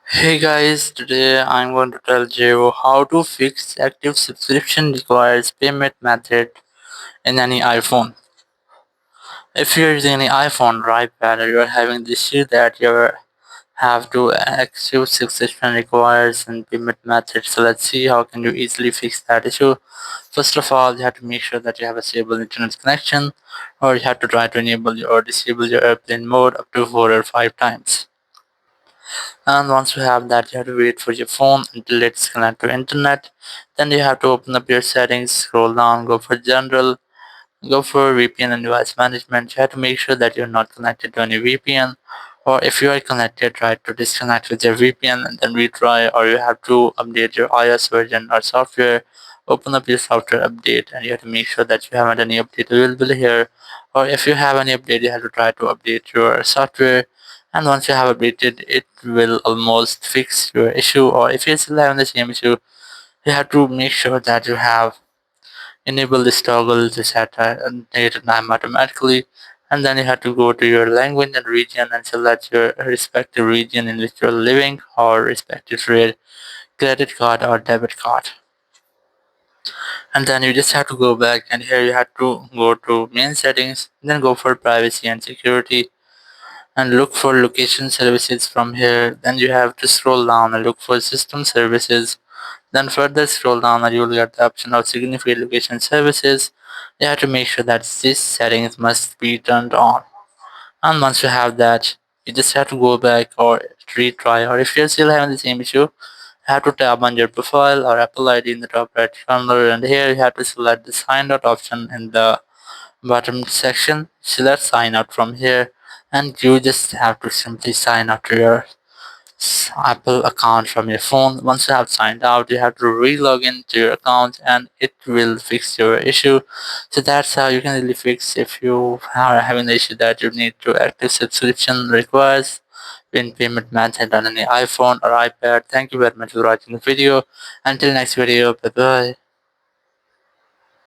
Hey guys, today I'm going to tell you how to fix active subscription requires payment method in any iPhone. If you're using any iPhone or iPad or you're having the issue that you have to active subscription requires and payment method, so let's see how can you easily fix that issue. First of all, you have to make sure that you have a stable internet connection, or you have to try to enable or disable your airplane mode up to 4 or 5 times. And once you have that, you have to wait for your phone until it's connected to internet. Then you have to open up your settings, scroll down, go for general, go for VPN and device management. You have to make sure that you're not connected to any VPN, or if you are connected, try to disconnect with your VPN and then retry, or you have to update your iOS version or software. Open up your software update and you have to make sure that you haven't any update available here, or if you have any update, you have to try to update your software. And once you have updated, it will almost fix your issue. Or if you're still having the same issue, you have to make sure that you have enable this toggle to set a date and time automatically, and then you have to go to your language and region and select your respective region in which you're living or respective credit card or debit card. And then you just have to go back, and here you have to go to main settings, then go for privacy and security and look for location services from here. Then you have to scroll down and look for system services. Then further scroll down and you'll get the option of significant location services. You have to make sure that these settings must be turned on. And once you have that, you just have to go back or retry. Or if you're still having the same issue, you have to tap on your profile or Apple ID in the top right corner, and here you have to select the sign out option in the bottom section. Select sign out from here, and you just have to simply sign out to your Apple account from your phone. Once you have signed out, you have to re-log into your account and it will fix your issue. So that's how you can really fix if you are having the issue that you need to active subscription requires in payment method on any iPhone or iPad. Thank you very much for watching the video. Until next video, bye bye.